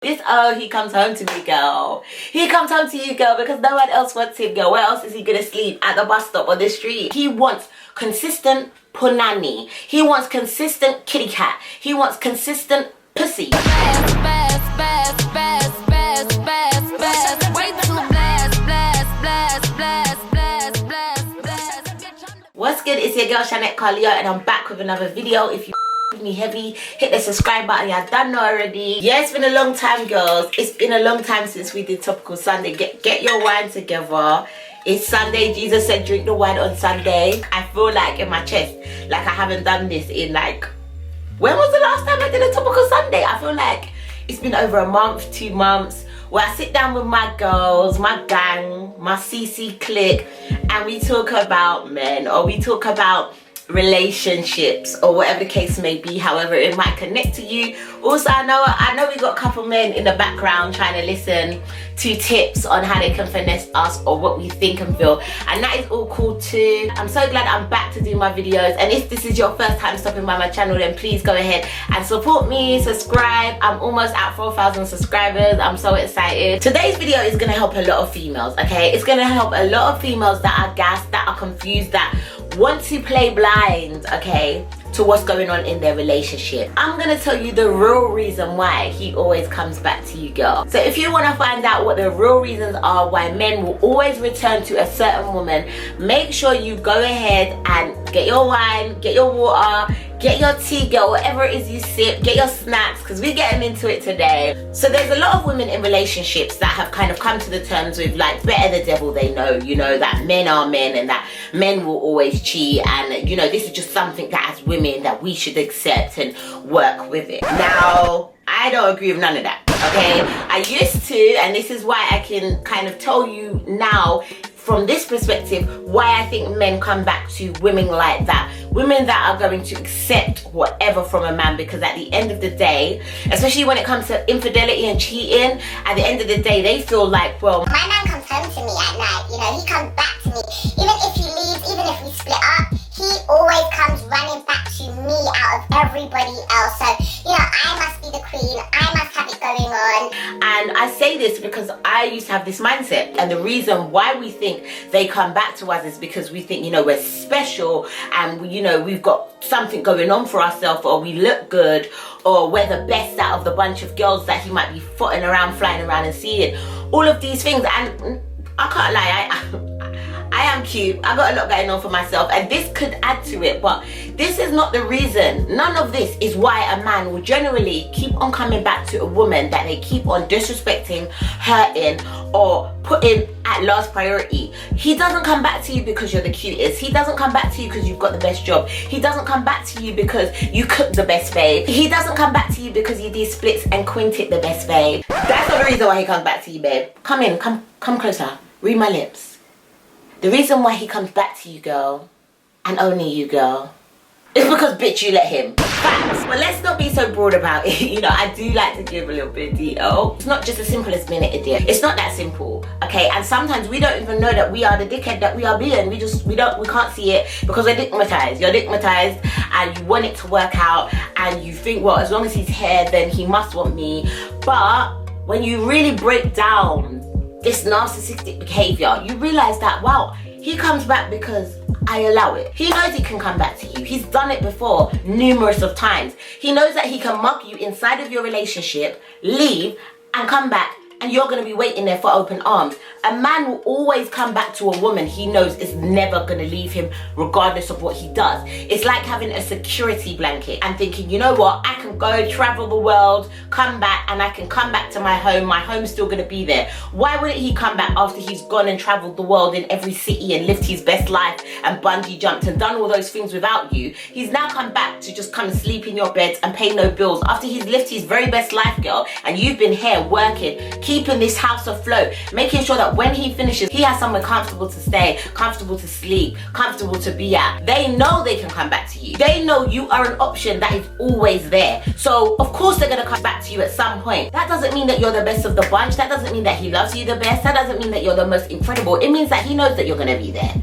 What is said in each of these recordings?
This, oh, he comes home to me, girl. He comes home to you, girl, because no one else wants him, girl. Where else is he gonna sleep? At the bus stop or the street? He wants consistent punani. He wants consistent kitty cat. He wants consistent pussy. What's good? It's your girl Shanette Carleo, and I'm back with another video. If you me heavy, hit the subscribe button. You have done already. Yeah, it's been a long time, girls. It's been a long time since we did Topical Sunday. Get your wine together. It's Sunday. Jesus said drink the wine on Sunday. I feel like in my chest like I haven't done this in like, when was the last time I did a Topical Sunday? I feel like it's been over a month, 2 months, where I sit down with my girls, my gang, my CC clique, and we talk about men, or we talk about relationships, or whatever the case may be, however it might connect to you. Also, I know we got a couple men in the background trying to listen to tips on how they can finesse us, or what we think and feel, and that is all cool too. I'm so glad I'm back to do my videos, and if this is your first time stopping by my channel, then please go ahead and support me, subscribe. I'm almost at 4,000 subscribers. I'm so excited. Today's video is going to help a lot of females, okay? It's going to help a lot of females that are gassed, that are confused, that want to play blind, okay, to what's going on in their relationship. I'm gonna tell you the real reason why he always comes back to you, girl. So if you want to find out what the real reasons are why men will always return to a certain woman, make sure you go ahead and get your wine, get your water, get your tea, girl, whatever it is you sip, get your snacks, because we're getting into it today. So there's a lot of women in relationships that have kind of come to the terms with, like, better the devil they know, you know, that men are men and that men will always cheat, and, you know, this is just something that as women that we should accept and work with it. Now, I don't agree with none of that, okay? I used to, and this is why I can kind of tell you now from this perspective why I think men come back to women like that. Women that are going to accept whatever from a man, because at the end of the day, especially when it comes to infidelity and cheating, at the end of the day, they feel like, well, my man comes home to me at night, you know, he comes back to me. Even if he leaves, even if we split up, he always comes running back to me out of everybody else. So, you know, I must be the queen, I must have it going on. And I say this because I used to have this mindset, and the reason why we think they come back to us is because we think, you know, we're special, and we, you know, we've got something going on for ourselves, or we look good, or we're the best out of the bunch of girls that he might be footing around, flying around and seeing. All of these things, and I can't lie, I am cute. I got a lot going on for myself, and this could add to it, but this is not the reason. None of this is why a man will generally keep on coming back to a woman that they keep on disrespecting, hurting, or putting at last priority. He doesn't come back to you because you're the cutest. He doesn't come back to you because you've got the best job. He doesn't come back to you because you cook the best, babe. He doesn't come back to you because you do splits and quintet the best, babe. That's not the reason why he comes back to you, babe. Come in, come closer. Read my lips. The reason why he comes back to you, girl, and only you, girl, is because, bitch, you let him. Facts. But let's not be so broad about it. You know, I do like to give a little bit of detail. It's not just as simple as being an idiot. It's not that simple, okay? And sometimes we don't even know that we are the dickhead that we are being. We can't see it because we're digmatized. You're digmatized, and you want it to work out, and you think, well, as long as he's here, then he must want me. But when you really break down this narcissistic behavior, you realize that, wow, he comes back because I allow it. He knows he can come back to you. He's done it before numerous of times. He knows that he can mug you inside of your relationship, leave, and come back, and you're going to be waiting there for open arms. A man will always come back to a woman he knows is never going to leave him regardless of what he does. It's like having a security blanket and thinking, you know what, I can go travel the world, come back, and I can come back to my home. My home's still going to be there. Why wouldn't he come back after he's gone and traveled the world in every city and lived his best life and bungee jumped and done all those things without you? He's now come back to just come and sleep in your bed and pay no bills after he's lived his very best life, girl, and you've been here working, keeping this house afloat, making sure that when he finishes, he has somewhere comfortable to stay, comfortable to sleep, comfortable to be at. They know they can come back to you. They know you are an option that is always there. So of course they're gonna come back to you at some point. That doesn't mean that you're the best of the bunch. That doesn't mean that he loves you the best. That doesn't mean that you're the most incredible. It means that he knows that you're gonna be there.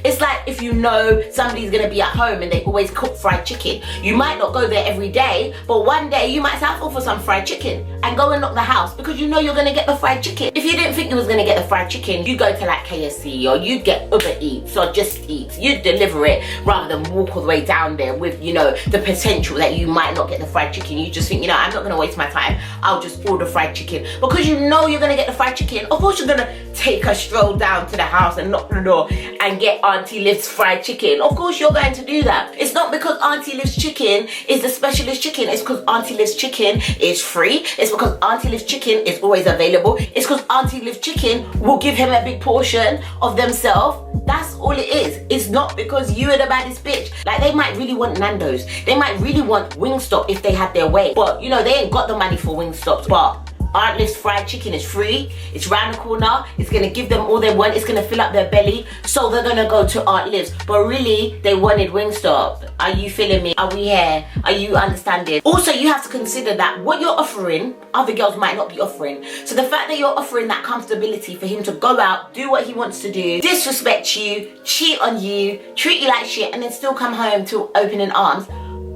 It's like if you know somebody's gonna be at home and they always cook fried chicken. You might not go there every day, but one day you might settle for some fried chicken. and go and knock the house because you know you're gonna get the fried chicken. If you didn't think you was gonna get the fried chicken, you go to like KFC or you get Uber Eats or Just Eats. You deliver it rather than walk all the way down there with, you know, the potential that you might not get the fried chicken. You just think, you know, I'm not gonna waste my time. I'll just order fried chicken because you know you're gonna get the fried chicken. Of course, you're gonna take a stroll down to the house and knock the door and get Auntie Liv's fried chicken. Of course, you're going to do that. It's not because Auntie Liv's chicken is the specialist chicken. It's because Auntie Liv's chicken is free. It's because Auntie Liv's chicken is always available. It's because Auntie Liv's chicken will give him a big portion of themselves. That's all it is. It's not because you are the baddest bitch. Like, they might really want Nando's. They might really want Wingstop if they had their way. But, you know, they ain't got the money for Wingstop. But Aunt Liv's fried chicken is free. It's round the corner. It's gonna give them all they want. It's gonna fill up their belly. So they're gonna go to Aunt Liv's. But really, they wanted Wingstop. Are you feeling me? Are we here? Are you understanding? Also, you have to consider that what you're offering, other girls might not be offering. So the fact that you're offering that comfortability for him to go out, do what he wants to do, disrespect you, cheat on you, treat you like shit, and then still come home to opening arms,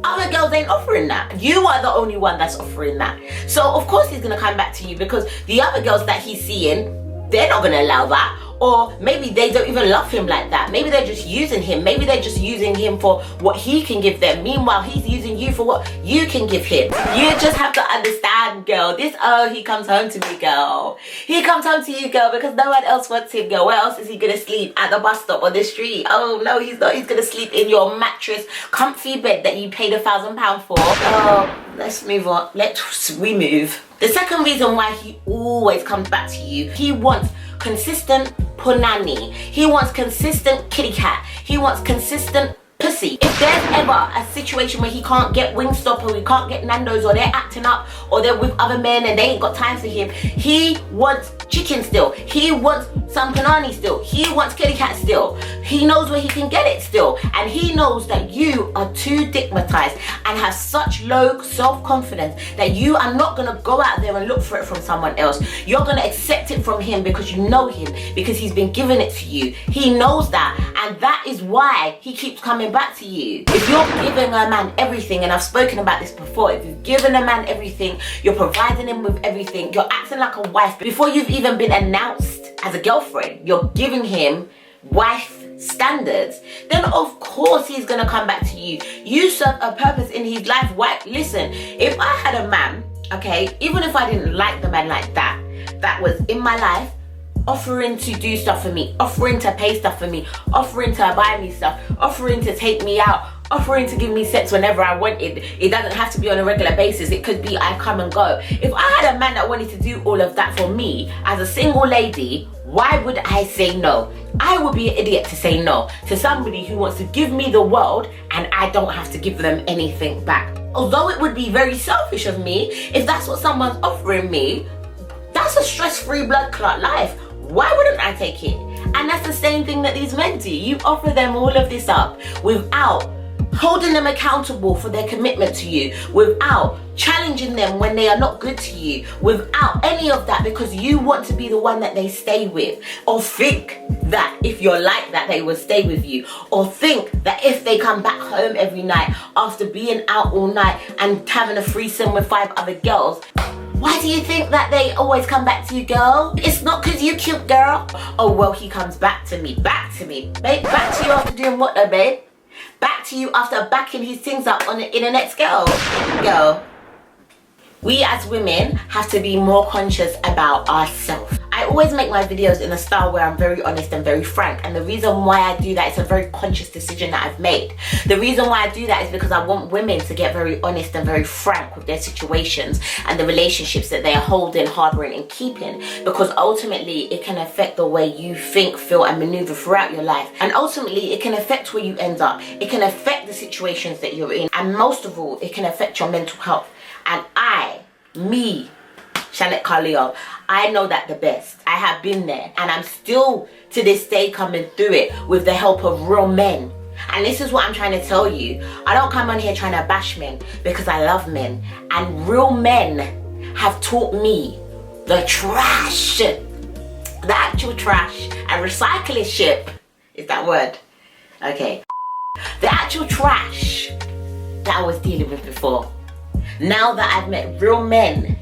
other girls ain't offering that. You are the only one that's offering that. So of course he's gonna come back to you because the other girls that he's seeing, they're not gonna allow that. Or maybe they don't even love him like that. Maybe they're just using him. Maybe they're just using him for what he can give them. Meanwhile, he's using you for what you can give him. You just have to understand, girl. He comes home to me, girl. He comes home to you, girl, because no one else wants him, girl. Where else is he gonna sleep? At the bus stop or the street? Oh, no, he's not. He's gonna sleep in your mattress, comfy bed that you paid £1,000 for. Oh, let's move on. We move. The second reason why he always comes back to you, he wants consistent punani. He wants consistent kitty cat. He wants consistent pussy. If there's ever a situation where he can't get Wingstop or he can't get Nando's or they're acting up or they're with other men and they ain't got time for him, he wants chicken still. He wants some panani still. He wants kitty cat still. He knows where he can get it still. And he knows that you are too digmatized and have such low self-confidence that you are not going to go out there and look for it from someone else. You're going to accept it from him because you know him, because he's been giving it to you. He knows that, and that is why he keeps coming back to you. If you're giving a man everything, and I've spoken about this before, if you've given a man everything, you're providing him with everything, you're acting like a wife before you've even been announced as a girlfriend, you're giving him wife standards, then of course he's gonna come back to you. You serve a purpose in his life. Why? Listen, if I had a man, okay, even if I didn't like the man like that, that was in my life, offering to do stuff for me, offering to pay stuff for me, offering to buy me stuff, offering to take me out, offering to give me sex whenever I wanted. It doesn't have to be on a regular basis. It could be I come and go. If I had a man that wanted to do all of that for me as a single lady, why would I say no? I would be an idiot to say no to somebody who wants to give me the world and I don't have to give them anything back. Although it would be very selfish of me, if that's what someone's offering me, that's a stress-free blood clot life. Why wouldn't I take it? And that's the same thing that these men do. You offer them all of this up without holding them accountable for their commitment to you, without challenging them when they are not good to you, without any of that, because you want to be the one that they stay with, or think that if you're like that they will stay with you, or think that if they come back home every night after being out all night and having a threesome with 5 other girls, why do you think that they always come back to you, girl? It's not because you cute, girl. Oh, well, he comes back to me. Back to me. Babe, back to you after doing what, though, babe? Back to you after backing his things up on the internet, girl. Girl. We as women have to be more conscious about ourselves. I always make my videos in a style where I'm very honest and very frank, and the reason why I do that is a very conscious decision that I've made. The reason why I do that is because I want women to get very honest and very frank with their situations and the relationships that they are holding, harboring and keeping, because ultimately it can affect the way you think, feel and maneuver throughout your life, and ultimately it can affect where you end up. It can affect the situations that you're in, and most of all, it can affect your mental health. And me, Shanette Carleo, I know that the best. I have been there, and I'm still to this day coming through it with the help of real men. And this is what I'm trying to tell you. I don't come on here trying to bash men, because I love men, and real men have taught me the trash, the actual trash and recycling ship, is that word? Okay. The actual trash that I was dealing with before. Now that I've met real men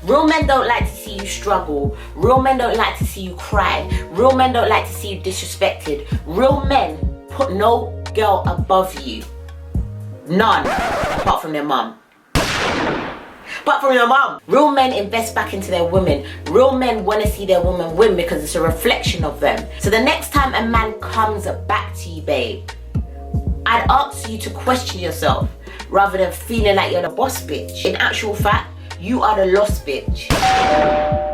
Real men don't like to see you struggle. Real men don't like to see you cry. Real men don't like to see you disrespected. Real men put no girl above you. None, apart from their mum. Apart from your mum. Real men invest back into their women. Real men want to see their woman win because it's a reflection of them. So the next time a man comes back to you, babe, I'd ask you to question yourself rather than feeling like you're the boss bitch. In actual fact, you are the lost bitch.